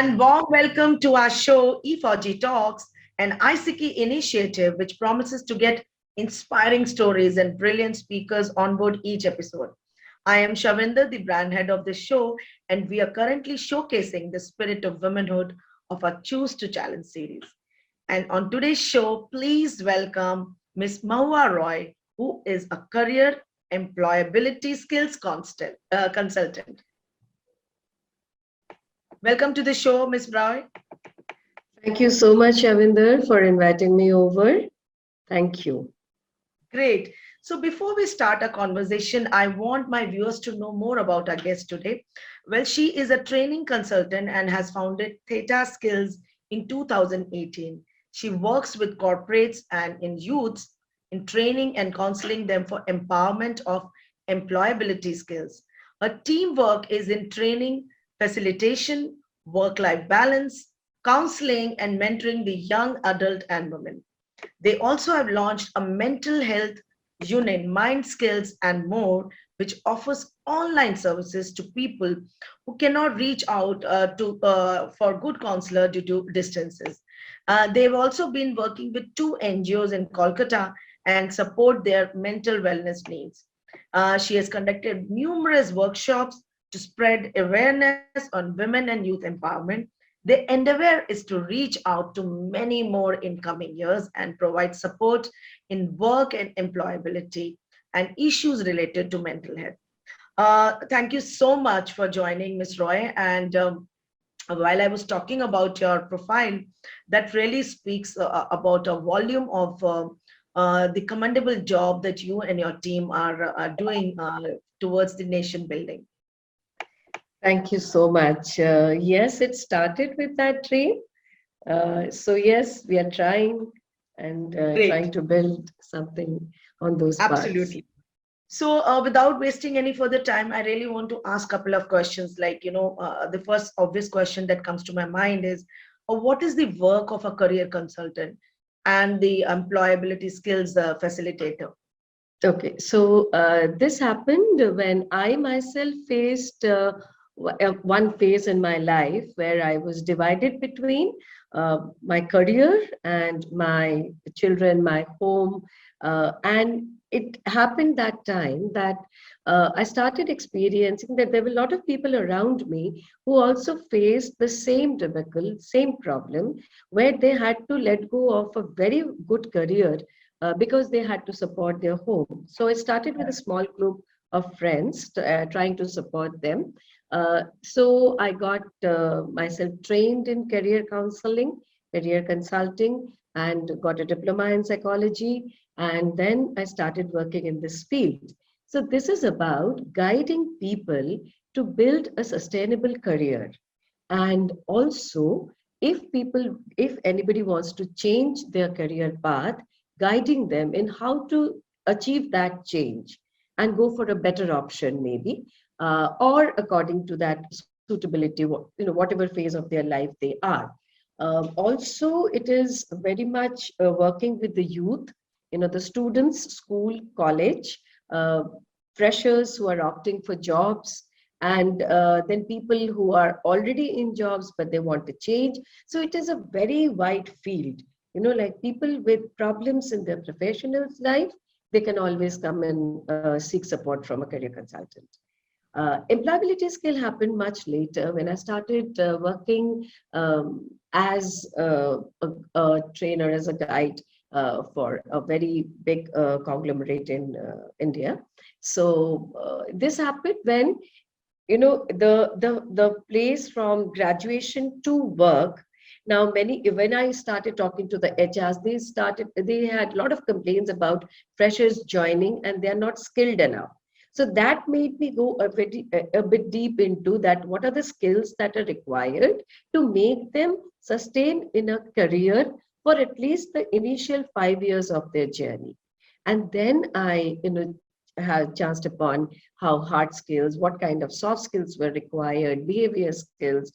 And warm welcome to our show, Efauji Talks, an IESECCI initiative which promises to get inspiring stories and brilliant speakers on board each episode. I am Shavinder, the brand head of the show, and we are currently showcasing the spirit of womanhood of our Choose to Challenge series. And on today's show, please welcome Miss Mohua Roy, who is a career employability skills consultant. Welcome to the show, Miss Roy. Thank you so much, Avinder, for inviting me over. Thank you. Great. So before we start our conversation, I want my viewers to know more about our guest today. Well, she is a training consultant and has founded ThetaSkills in 2018. She works with corporates and in youths in training and counseling them for empowerment of employability skills. Her teamwork is in training, facilitation, work-life balance, counseling, and mentoring the young adult and women. They also have launched a mental health unit, Mind Skills and More, which offers online services to people who cannot reach out for good counselor due to distances. They've also been working with two NGOs in Kolkata and support their mental wellness needs. She has conducted numerous workshops to spread awareness on women and youth empowerment. The endeavor is to reach out to many more in coming years and provide support in work and employability and issues related to mental health. Thank you so much for joining, Ms. Roy. And while I was talking about your profile, that really speaks about a volume of the commendable job that you and your team are doing towards the nation building. Thank you so much. Yes, it started with that dream. So yes, we are trying and trying to build something on those parts. Absolutely. So without wasting any further time, I really want to ask a couple of questions. Like, the first obvious question that comes to my mind is, what is the work of a career consultant and the employability skills facilitator? Okay, so this happened when I myself faced one phase in my life where I was divided between my career and my children, my home. And it happened that time that I started experiencing that there were a lot of people around me who also faced the same difficult, same problem, where they had to let go of a very good career because they had to support their home. So I started with a small group of friends trying to support them. So I got myself trained in career counseling, career consulting, and got a diploma in psychology. And then I started working in this field. So this is about guiding people to build a sustainable career. And also, if anybody wants to change their career path, guiding them in how to achieve that change and go for a better option maybe, or according to that suitability, whatever phase of their life they are. Also, it is very much working with the youth, the students, school, college, freshers who are opting for jobs, and then people who are already in jobs, but they want to change. So it is a very wide field, like people with problems in their professional life, they can always come and seek support from a career consultant. Employability skill happened much later when I started working as a trainer, as a guide for a very big conglomerate in India. So this happened when, the place from graduation to work. Now, when I started talking to the HRs, they had a lot of complaints about freshers joining and they're not skilled enough. So that made me go a bit deep into that. What are the skills that are required to make them sustain in a career for at least the initial 5 years of their journey? And then I, had chanced upon how hard skills, what kind of soft skills were required, behavior skills,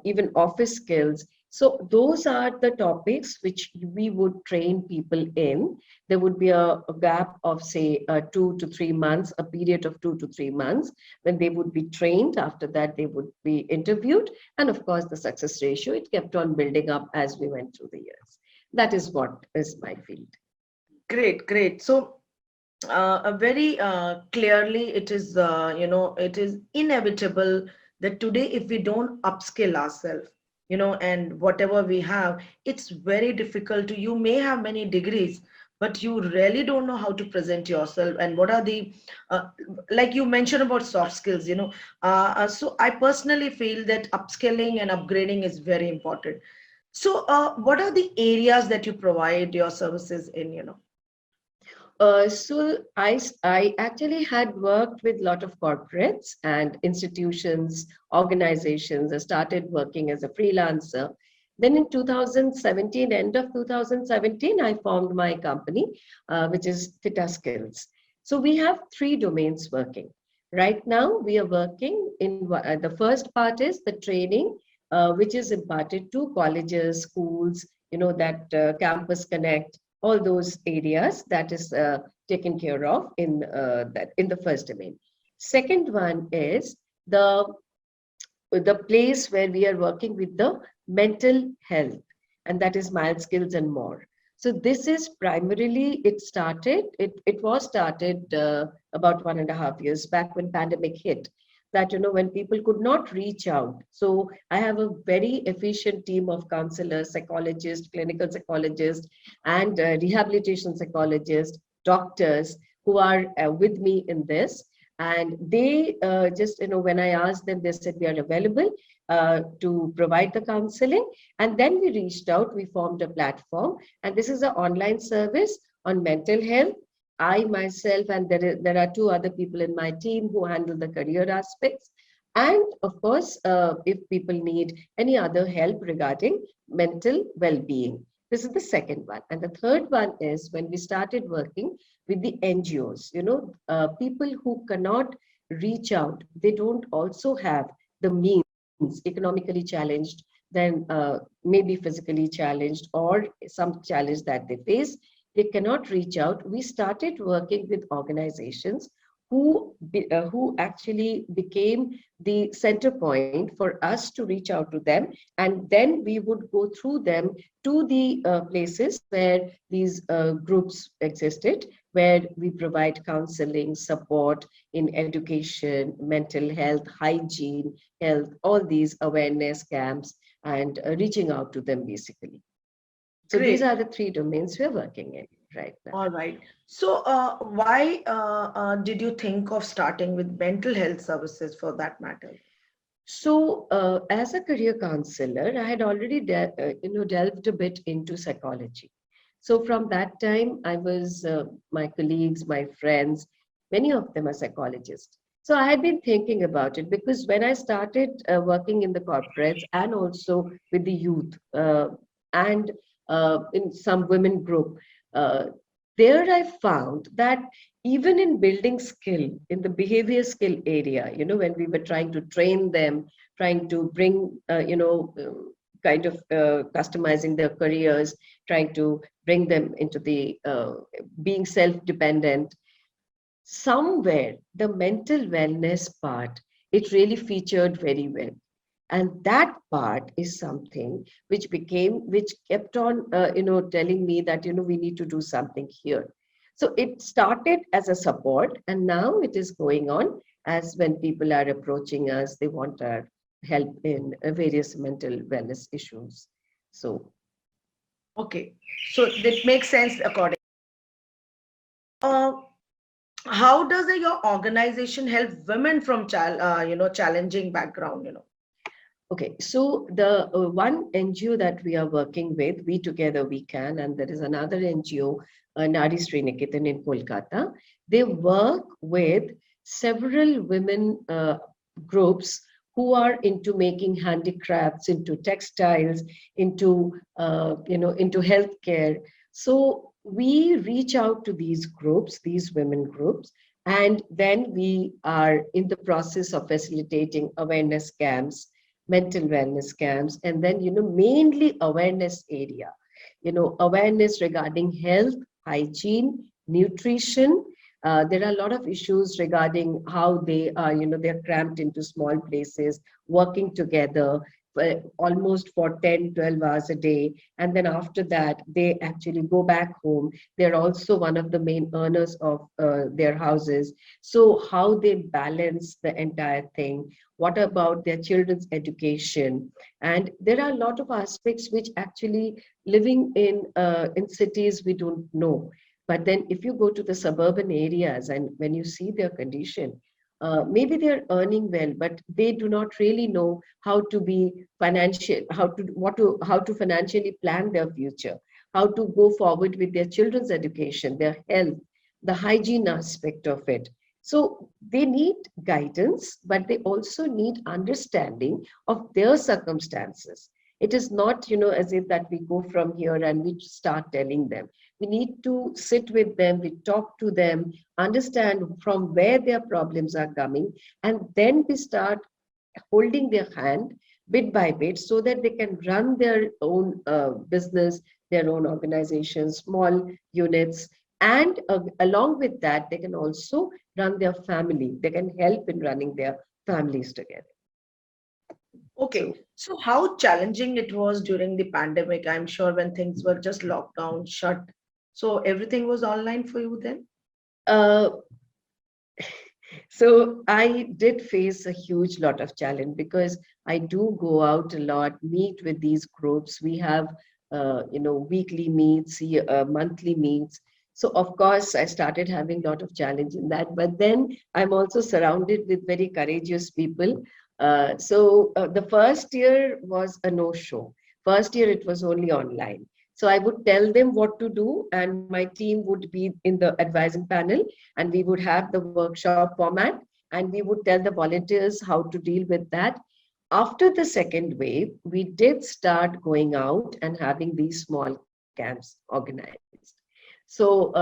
even office skills, So those are the topics which we would train people in. There would be a gap of, say, 2 to 3 months, a period of 2 to 3 months when they would be trained. After that, they would be interviewed. And of course, the success ratio, it kept on building up as we went through the years. That is what is my field. Great, great. So, very clearly, it is, it is inevitable that today, if we don't upskill ourselves, and whatever we have, it's very difficult to, you may have many degrees, but you really don't know how to present yourself and what are the, uh, like you mentioned about soft skills, so I personally feel that upskilling and upgrading is very important. So, what are the areas that you provide your services in? So I actually had worked with a lot of corporates and institutions, organizations. I started working as a freelancer. Then in 2017, end of 2017, I formed my company, which is ThetaSkills. So we have three domains working. Right now, we are working in the first part is the training, which is imparted to colleges, schools, that campus connect, all those areas that is taken care of in the first domain. Second one is the place where we are working with the mental health, and that is mild skills and more. So this is primarily, it was started about 1.5 years back when pandemic hit, that when people could not reach out. So I have a very efficient team of counselors, psychologists, clinical psychologists, and rehabilitation psychologists, doctors who are with me in this. And they just, when I asked them, they said we are available to provide the counseling. And then we reached out, we formed a platform, and this is an online service on mental health. I myself, and there are two other people in my team who handle the career aspects. And of course, if people need any other help regarding mental well-being, this is the second one. And the third one is when we started working with the NGOs, people who cannot reach out, they don't also have the means, economically challenged, then maybe physically challenged, or some challenge that they face, they cannot reach out. We started working with organizations who actually became the center point for us to reach out to them, and then we would go through them to the places where these groups existed, where we provide counseling support in education, mental health, hygiene, health, all these awareness camps, and reaching out to them basically. So these Great. are the three domains we're working in right now. All right. So, why did you think of starting with mental health services for that matter? So, as a career counselor, I had already delved a bit into psychology. So from that time, I was my colleagues, my friends, many of them are psychologists. So I had been thinking about it because when I started working in the corporates and also with the youth and in some women group, uh, there I found that even in building skill in the behavior skill area, when we were trying to train them, trying to bring, kind of customizing their careers, trying to bring them into the being self-dependent, somewhere the mental wellness part, it really featured very well. And that part is something which kept on telling me that we need to do something here. So it started as a support, and now it is going on as when people are approaching us, they want our help in various mental wellness issues. So Okay. So that makes sense according. Uh, how does your organization help women from challenging background? okay, so the one NGO that we are working with, We Together We Can, and there is another NGO, Nari Sriniketan in Kolkata. They work with several women groups who are into making handicrafts, into textiles, into healthcare. So we reach out to these groups, these women groups, and then we are in the process of facilitating awareness camps, mental wellness camps, and then, mainly awareness area, awareness regarding health, hygiene, nutrition. There are a lot of issues regarding how they are, they're cramped into small places, working together almost for 10, 12 hours a day. And then after that, they actually go back home. They're also one of the main earners of their houses. So how they balance the entire thing. What about their children's education? And there are a lot of aspects which actually living in cities we don't know. But then if you go to the suburban areas and when you see their condition, maybe they're earning well, but they do not really know how to be financial, how to financially plan their future, how to go forward with their children's education, their health, the hygiene aspect of it. So they need guidance, but they also need understanding of their circumstances. It is not, as if that we go from here and we start telling them. We need to sit with them, we talk to them, understand from where their problems are coming, and then we start holding their hand bit by bit so that they can run their own business, their own organization, small units. And along with that, they can also run their family. They can help in running their families together. Okay, So, so how challenging it was during the pandemic? I'm sure when things were just locked down, shut. So everything was online for you then? uh, So I did face a huge lot of challenge because I do go out a lot, meet with these groups. We have, weekly meets, monthly meets. So of course, I started having a lot of challenge in that. But then I'm also surrounded with very courageous people. So the first year was a no-show. First year it was only online. So I would tell them what to do, and my team would be in the advising panel, and we would have the workshop format, and we would tell the volunteers how to deal with that. After the second wave, we did start going out and having these small camps organized. So,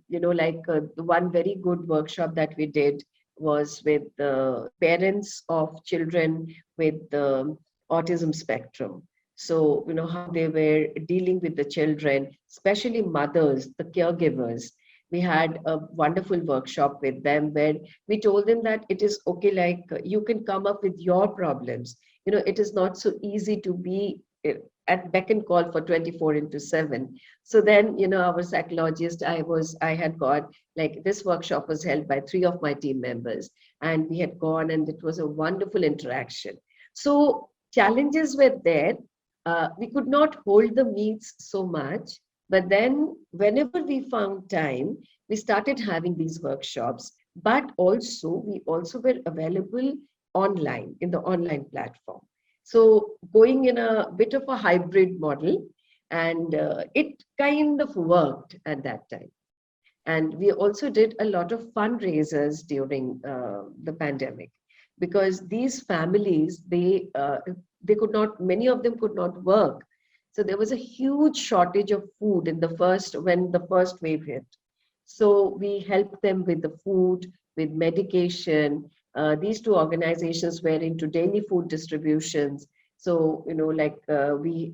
the one very good workshop that we did was with the parents of children with the autism spectrum. So, how they were dealing with the children, especially mothers, the caregivers. We had a wonderful workshop with them where we told them that it is okay, like you can come up with your problems. It is not so easy to be at beck and call for 24 into 7. So then, our psychologist, I had got, like, this workshop was held by 3 of my team members, and we had gone, and it was a wonderful interaction. So challenges were there. We could not hold the meets so much, but then whenever we found time, we started having these workshops. But also, we also were available online in the online platform. So going in a bit of a hybrid model, and it kind of worked at that time. And we also did a lot of fundraisers during the pandemic, because these families, they could not, many of them could not work. So there was a huge shortage of food when the first wave hit. So we helped them with the food, with medication. These two organizations were into daily food distributions. So, we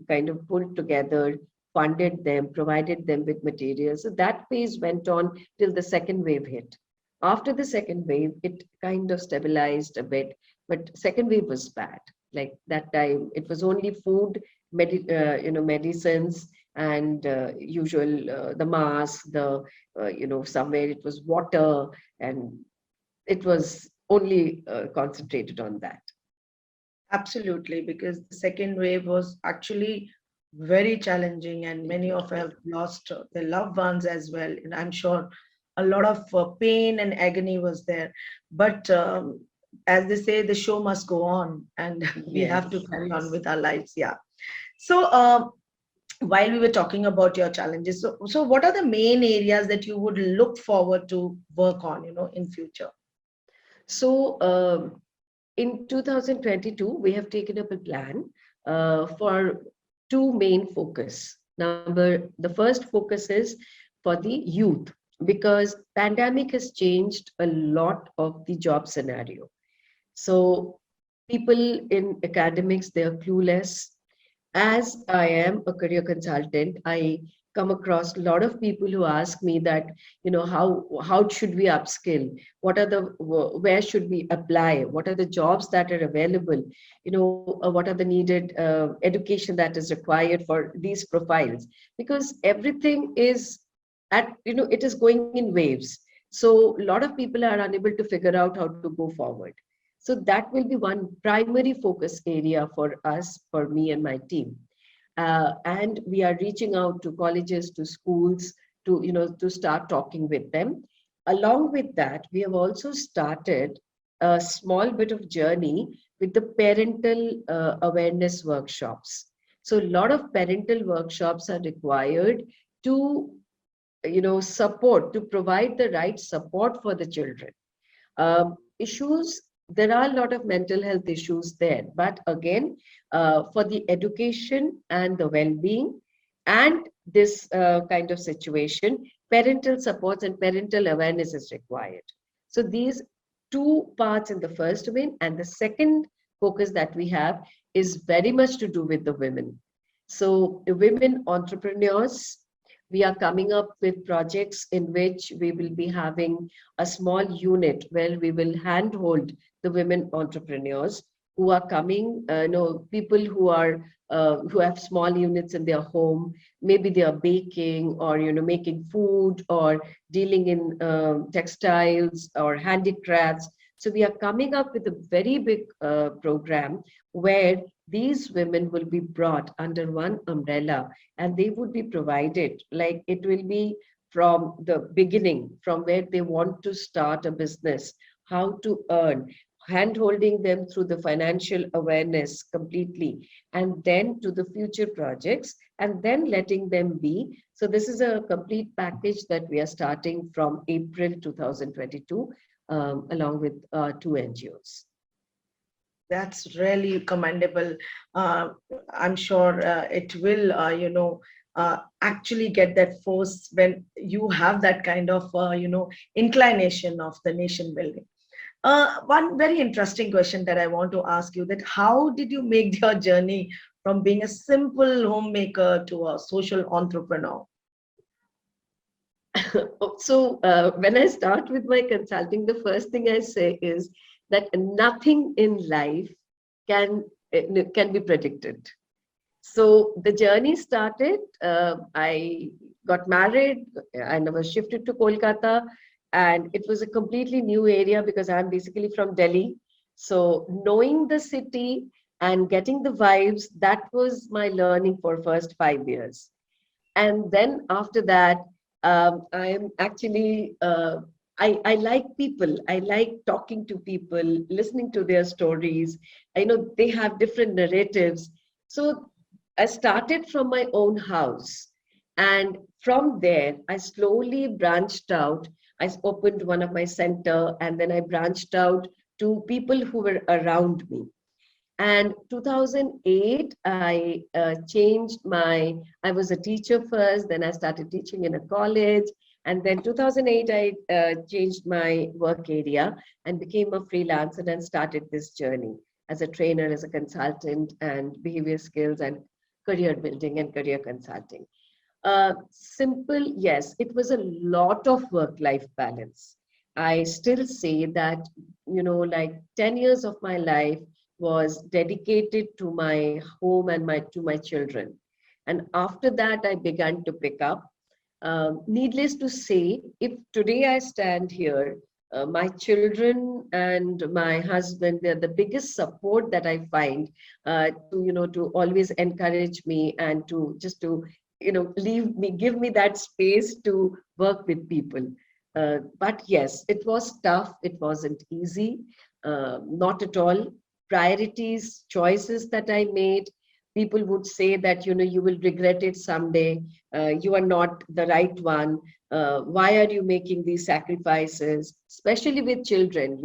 kind of pulled together, funded them, provided them with materials. So that phase went on till the second wave hit. After the second wave, it kind of stabilized a bit, but second wave was bad. Like that time, it was only food, medicines, and usual the mask, somewhere it was water, and it was only concentrated on that. Absolutely, because the second wave was actually very challenging, and many of have lost their loved ones as well. And I'm sure a lot of pain and agony was there. But as they say, the show must go on, and we have to Yes. carry on with our lives. Yeah. So, while we were talking about your challenges, so what are the main areas that you would look forward to work on, in future? So in 2022, we have taken up a plan for two main focus. The first focus is for the youth, because pandemic has changed a lot of the job scenario. So People in academics, they are clueless. As I am a career consultant, I come across a lot of people who ask me that, how should we upskill? What are the where should we apply? What are the jobs that are available? What are the needed education that is required for these profiles? Because everything is it is going in waves. So a lot of people are unable to figure out how to go forward. So that will be one primary focus area for us, for me and my team. And we are reaching out to colleges, to schools, to start talking with them. Along with that, we have also started a small bit of journey with the parental awareness workshops. So a lot of parental workshops are required to, support, to provide the right support for the children. Issues, there are a lot of mental health issues there, but again, for the education and the well-being and this kind of situation, parental supports and parental awareness is required. So these two parts in the first domain, and the second focus that we have is very much to do with the women. So the women entrepreneurs, we are coming up with projects in which we will be having a small unit where we will handhold the women entrepreneurs who are coming, people who have small units in their home. Maybe they are baking, or making food, or dealing in textiles or handicrafts. So we are coming up with a very big program where these women will be brought under one umbrella, and they would be provided, like, it will be from the beginning, from where they want to start a business, how to earn, hand-holding them through the financial awareness completely, and then to the future projects, and then letting them be. So this is a complete package that we are starting from April 2022, along with two NGOs. That's really commendable. I'm sure it will, actually get that force when you have that kind of, inclination of the nation building. One very interesting question that I want to ask you, that how did you make your journey from being a simple homemaker to a social entrepreneur? So when I start with my consulting, the first thing I say is that nothing in life can be predicted. So the journey started. I got married and I was shifted to Kolkata, and it was a completely new area because I'm basically from Delhi. So knowing the city and getting the vibes, that was my learning for first 5 years. And then after that, I am actually I like people. I like talking to people, listening to their stories. I know they have different narratives. So I started from my own house, and from there I slowly branched out. I opened one of my center, and then I branched out to people who were around me. And 2008, I was a teacher first, then I started teaching in a college. And then 2008, I changed my work area and became a freelancer and started this journey as a trainer, as a consultant, and behavior skills and career building and career consulting. Simple, yes, it was a lot of work-life balance. I still say that, like 10 years of my life was dedicated to my home and to my children. And after that, I began to pick up. Needless to say, if today I stand here, my children and my husband, they're the biggest support that I find, to always encourage me and to just to, give me that space to work with people. But yes, it was tough. It wasn't easy, not at all. Priorities, choices that I made, people would say that, you will regret it someday. You are not the right one. Why are you making these sacrifices, especially with children,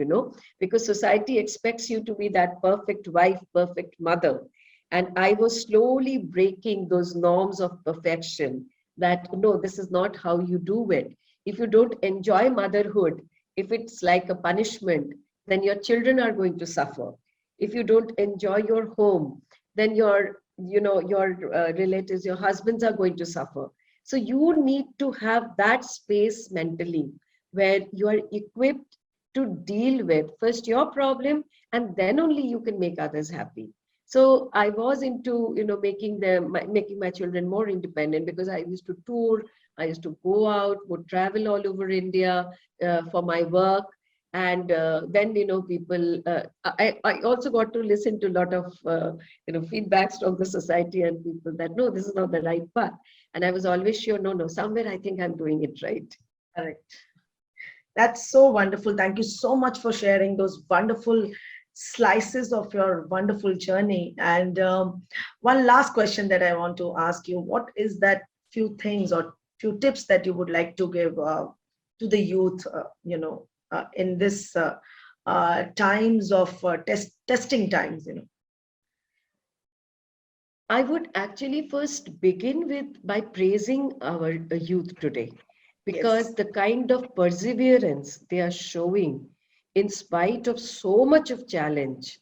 because society expects you to be that perfect wife, perfect mother. And I was slowly breaking those norms of perfection, that no, this is not how you do it. If you don't enjoy motherhood, if it's like a punishment, then your children are going to suffer. if you don't enjoy your home, then your relatives, your husbands are going to suffer. So you need to have that space mentally where you are equipped to deal with first your problem, and then only you can make others happy. So I was into, making my children more independent, because I used to tour, I used to go out, would travel all over India for my work. And then, people, I also got to listen to a lot of, feedbacks from the society and people that, no, this is not the right path. And I was always sure, no, somewhere I think I'm doing it right. Correct. That's so wonderful. Thank you so much for sharing those wonderful slices of your wonderful journey. And one last question that I want to ask you: what is that few things or few tips that you would like to give to the youth, in this times of testing times? I would actually first begin by praising our youth today, Yes. because the kind of perseverance they are showing in spite of so much of challenge,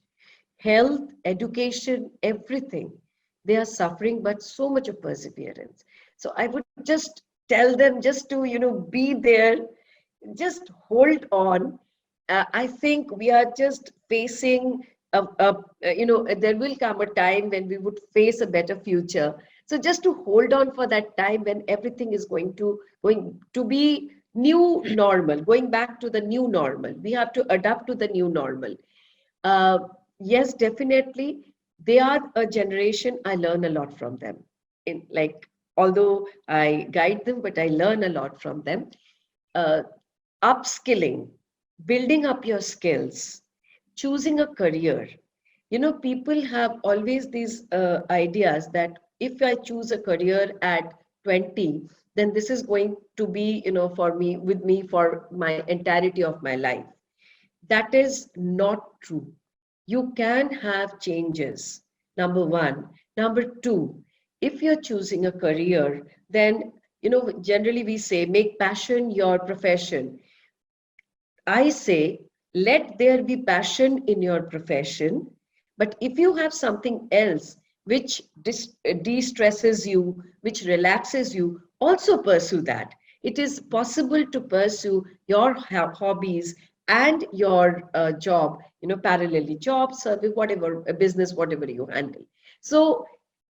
health, education, everything, they are suffering, but so much of perseverance. So I would just tell them just to, be there, just hold on. I think we are just facing there will come a time when we would face a better future. So just to hold on for that time when everything is going to be new normal, going back to the new normal. We have to adapt to the new normal. Uh, yes, definitely, they are a generation I learn a lot from them. In like, although I guide them, but I learn a lot from them. Uh, Upskilling, building up your skills, choosing a career. People have always these ideas that if I choose a career at 20, then this is going to be, for me, with me for my entirety of my life. That is not true. You can have changes, number one. Number two, if you're choosing a career, then, generally we say, make passion your profession. I say, let there be passion in your profession. But if you have something else which de-stresses you, which relaxes you, also pursue that. It is possible to pursue your hobbies and your job, parallelly, job, service, whatever, a business, whatever you handle. So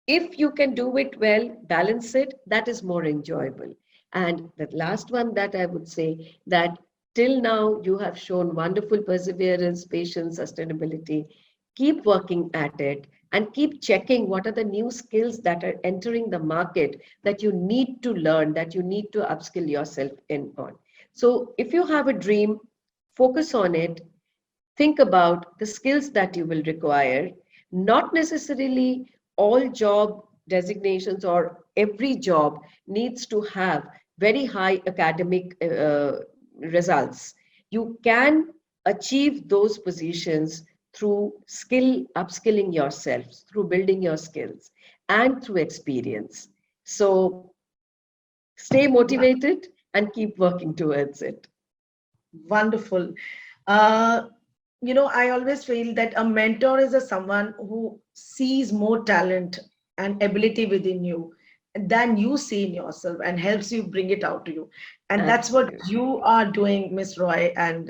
if you can do it well, balance it, that is more enjoyable. And the last one that I would say, that till now, you have shown wonderful perseverance, patience, sustainability. Keep working at it and keep checking what are the new skills that are entering the market that you need to learn, that you need to upskill yourself in on. So if you have a dream, focus on it. Think about the skills that you will require. Not necessarily all job designations or every job needs to have very high academic results. You can achieve those positions through upskilling yourself, through building your skills, and through experience. So stay motivated and keep working towards it. Wonderful. I always feel that a mentor is someone who sees more talent and ability within you than you see in yourself and helps you bring it out to you. And that's what Absolutely. you are doing, Miss Roy. And,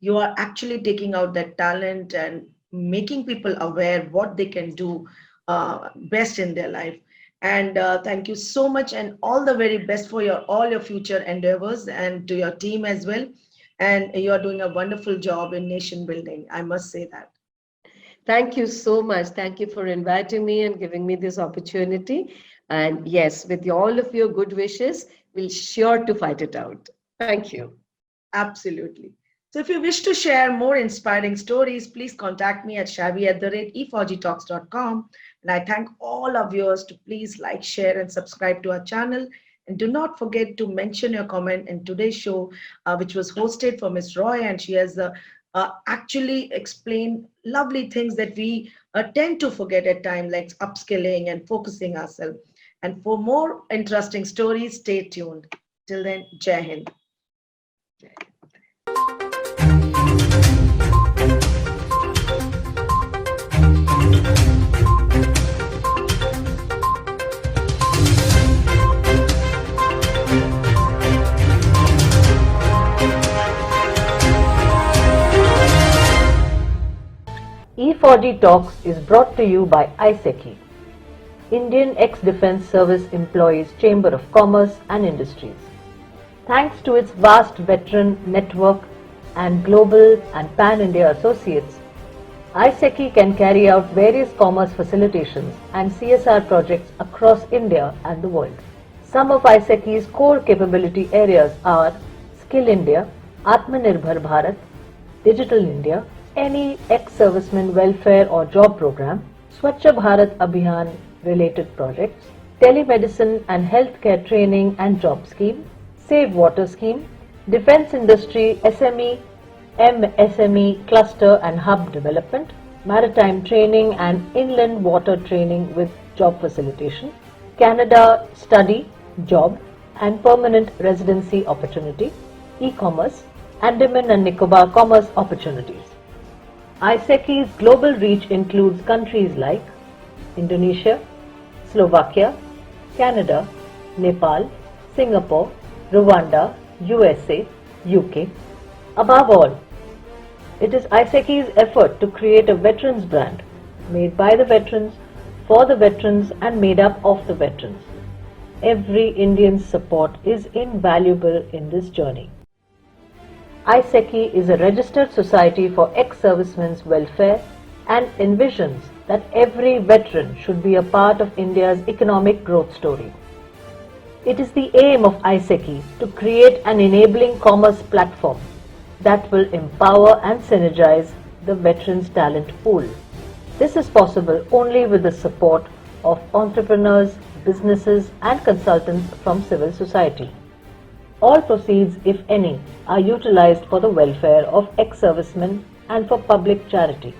you are actually taking out that talent and making people aware what they can do best in their life. And thank you so much, and all the very best for all your future endeavors, and to your team as well. And you are doing a wonderful job in nation building, I must say that. Thank you so much. Thank you for inviting me and giving me this opportunity. And yes, with all of your good wishes, we'll sure to fight it out. Thank you. Absolutely. So if you wish to share more inspiring stories, please contact me at shavi@efaujitalks.com. And I thank all our viewers to please like, share, and subscribe to our channel. And do not forget to mention your comment in today's show, which was hosted for Ms. Roy, and she has actually explained lovely things that we tend to forget at times, like upskilling and focusing ourselves. And for more interesting stories, stay tuned. Till then, Jai Hind. Efauji Talks is brought to you by IESECCI, Indian Ex-Defence Service Employees Chamber of Commerce and Industries. Thanks to its vast veteran network and global and pan-India associates, IESECCI can carry out various commerce facilitations and CSR projects across India and the world. Some of IESECCI's core capability areas are Skill India, Atmanirbhar Bharat, Digital India, any ex-serviceman welfare or job program, Swachh Bharat Abhiyan related projects, telemedicine and healthcare training and job scheme, Save Water scheme, defense industry SME, MSME cluster and hub development, maritime training and inland water training with job facilitation, Canada study, job and permanent residency opportunity, e-commerce, Andaman and Nicobar commerce opportunities. IESECCI's global reach includes countries like Indonesia, Slovakia, Canada, Nepal, Singapore, Rwanda, USA, UK. Above all, it is IESECCI's effort to create a veterans brand made by the veterans, for the veterans and made up of the veterans. Every Indian's support is invaluable in this journey. IESECCI is a registered society for ex-servicemen's welfare and envisions that every veteran should be a part of India's economic growth story. It is the aim of IESECCI to create an enabling commerce platform that will empower and synergize the veterans' talent pool. This is possible only with the support of entrepreneurs, businesses and consultants from civil society. All proceeds, if any, are utilized for the welfare of ex-servicemen and for public charity.